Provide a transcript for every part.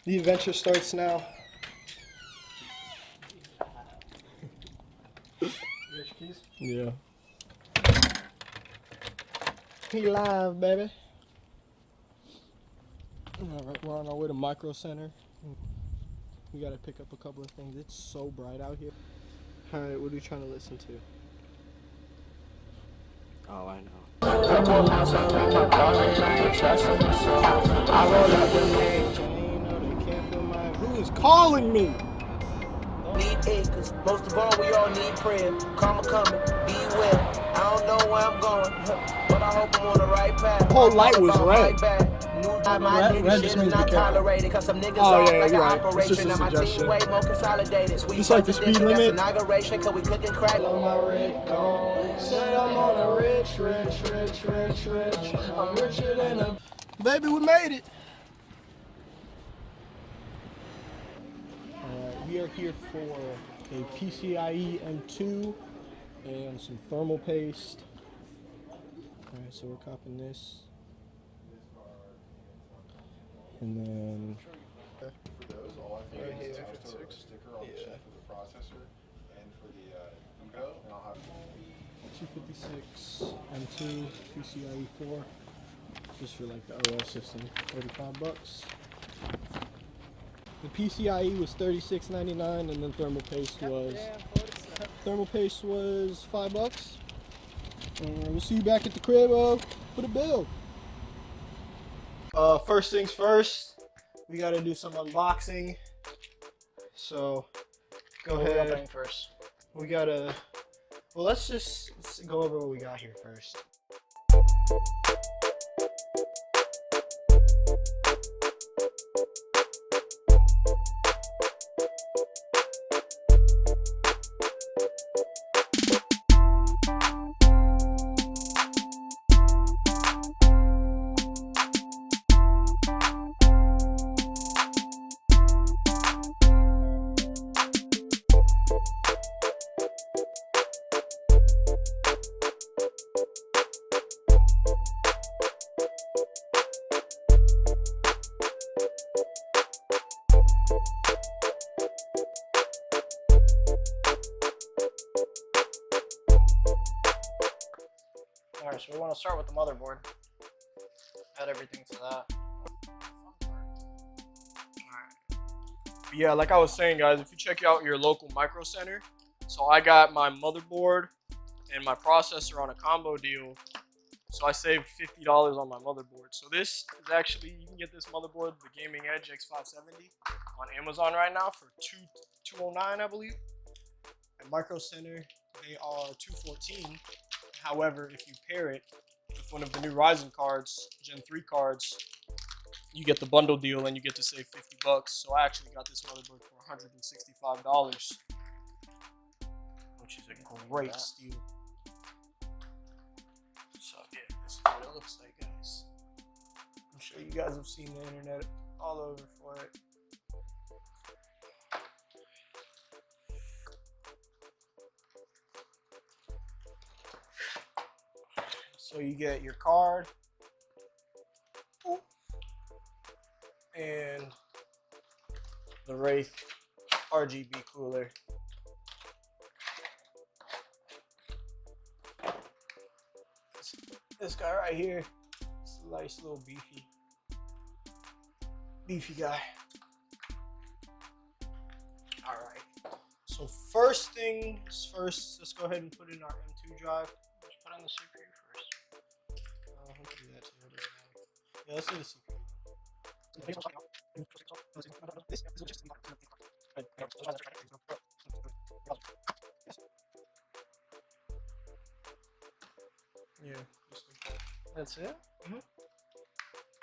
The adventure starts now. You got your keys? Yeah. He live, baby. Alright, we're on our way to Micro Center. We gotta pick up a couple of things. It's so bright out here. Alright, what are you trying to listen to? Oh, I know. Who is calling me? Need acres, most of all we all need prayer. Karma coming, be well. I don't know where I'm going, but I hope I'm on the right path. The whole light was red. My Red just means not be careful. tolerated, cause some niggas Oh, off yeah, like you're an right. It's just operation. a Now my team suggestion. way more consolidated. Sweet Just like the speed presidential, limit. that's inauguration, cause we cooking crack. On my red cone. Said I'm on a rich. I'm richer than a... Baby, we made it. Alright, we are here for a PCIe M2 and some thermal paste. Alright, so we're copping this. And then... For those, all I have to do is throw a sticker on the chip for the processor and for the Evo, and I'll have 256 M2 PCIe 4, just for like the OS system, $35. The PCIe was $36.99, and then thermal paste was $5. And we'll see you back at the crib for the bill. First things first, we gotta do some unboxing. So go ahead. First. We gotta. Well, let's go over what we got here first. Alright, so we want to start with the motherboard. Add everything to that. Yeah, like I was saying, guys, if you check out your local Micro Center, so I got my motherboard and my processor on a combo deal, so I saved $50 on my motherboard. So this is actually, you can get this motherboard, the Gaming Edge X570, on Amazon right now for $209, I believe. At Micro Center, they are $214. However, if you pair it with one of the new Ryzen cards, Gen 3 cards, you get the bundle deal and you get to save $50. So I actually got this motherboard for $165, which is a great steal. So yeah, this is what it looks like, guys. I'm sure you guys have seen the internet all over for it. So you get your card and the Wraith RGB cooler. This guy right here, it's a nice little beefy guy. All right. So first things first, let's go ahead and put in our M2 drive. Let's put in the CPU first. We can do that too. Yeah, let's do the CPU. Yeah, just like that. That's it? Mhm.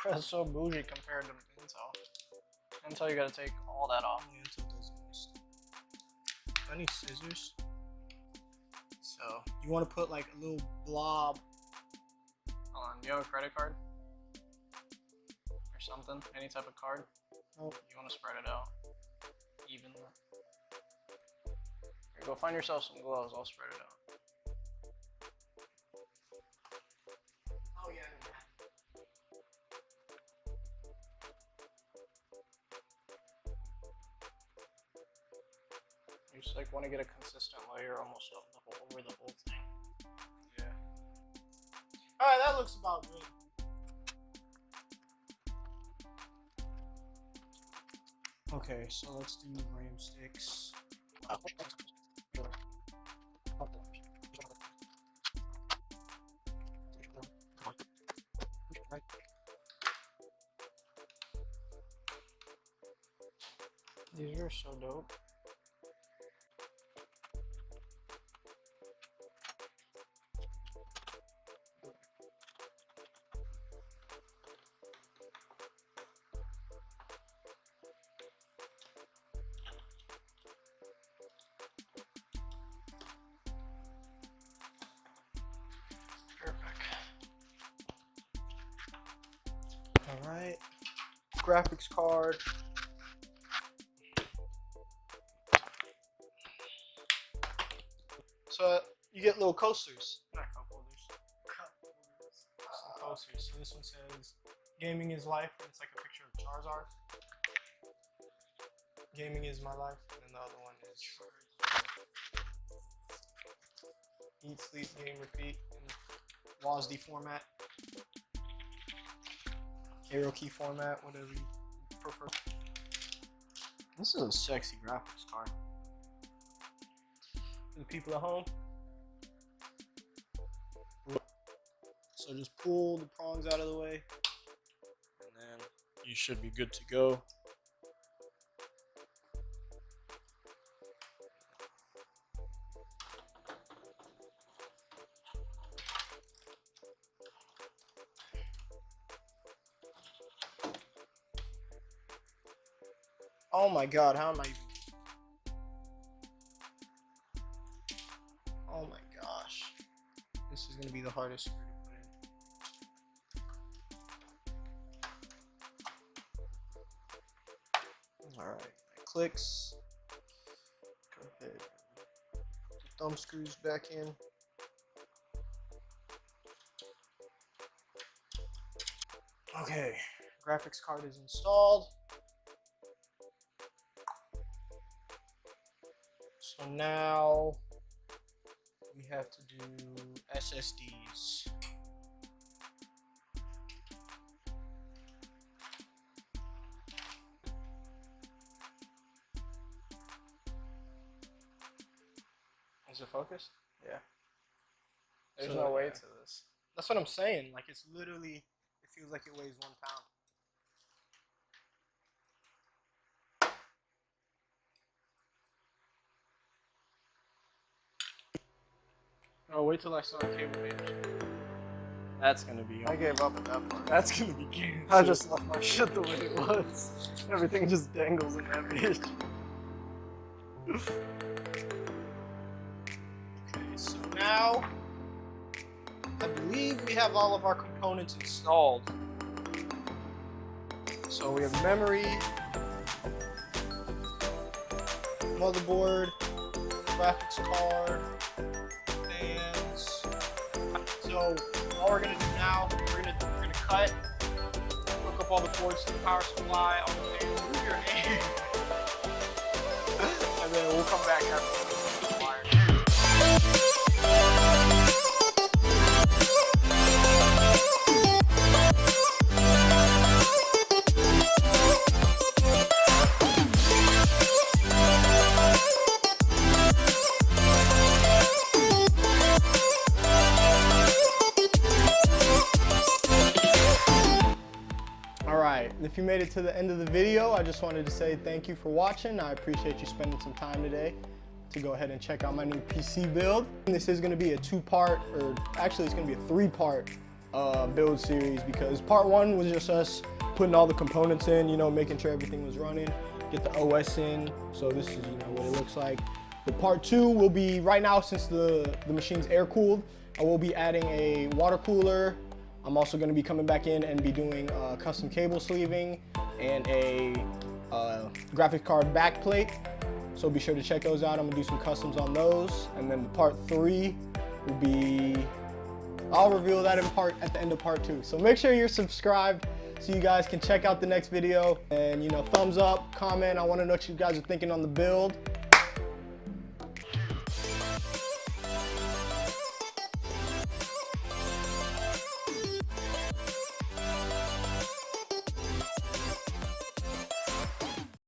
That's so bougie compared to Intel. Intel, you gotta take all that off. Yeah, Intel does the most. I need scissors. So you want to put like a little blob. Hold on, do you have a credit card? Or something? Any type of card? Nope. You wanna spread it out evenly. Here, go find yourself some gloves, I'll spread it out. Oh yeah. just like want to get a consistent layer almost over the whole thing. Yeah. All right, that looks about good. Okay, so let's do RAM sticks. These are so dope. All right, graphics card. So you get little coasters. Not cup holders. Some coasters. So this one says, "Gaming is life," and it's like a picture of Charizard. Gaming is my life, and then the other one is eat, sleep, game, repeat in WASD format. Arrow key format, whatever you prefer. This is a sexy graphics card. For the people at home. So just pull the prongs out of the way, And then you should be good to go. oh my god, how am I even? Oh my gosh. This is gonna be the hardest screw to put in. Alright, it clicks. Go ahead. Put the thumb screws back in. Okay, graphics card is installed. So now we have to do SSDs. Is it focused? Yeah. There's So, no weight yeah. to this. That's what I'm saying. Like, it's literally, it feels like it weighs 1 pound. Oh, wait till I saw a cable manage. That's gonna be. I gave up at that point. That's gonna be game. I just left my shit the way it was. Everything just dangles in that bitch. Okay, so now I believe we have all of our components installed. So we have memory, motherboard, graphics card, fans. So all we're gonna do now, we're gonna cut, hook up all the cords to the power supply on the fan. Move your hand. And then we'll come back after the wire. Alright, if you made it to the end of the video, I just wanted to say thank you for watching. I appreciate you spending some time today to go ahead and check out my new PC build. This is going to be a 2-part, or actually it's going to be a 3-part build series, because part 1 was just us putting all the components in, you know, making sure everything was running, get the OS in. So this is, you know, what it looks like. The part 2 will be, right now, since the machine's air cooled, I will be adding a water cooler. I'm also going to be coming back in and be doing custom cable sleeving and a graphics card back plate. So be sure to check those out. I'm going to do some customs on those. And then part 3 will be, I'll reveal that at the end of part 2. So make sure you're subscribed so you guys can check out the next video. And, you know, thumbs up, comment. I want to know what you guys are thinking on the build.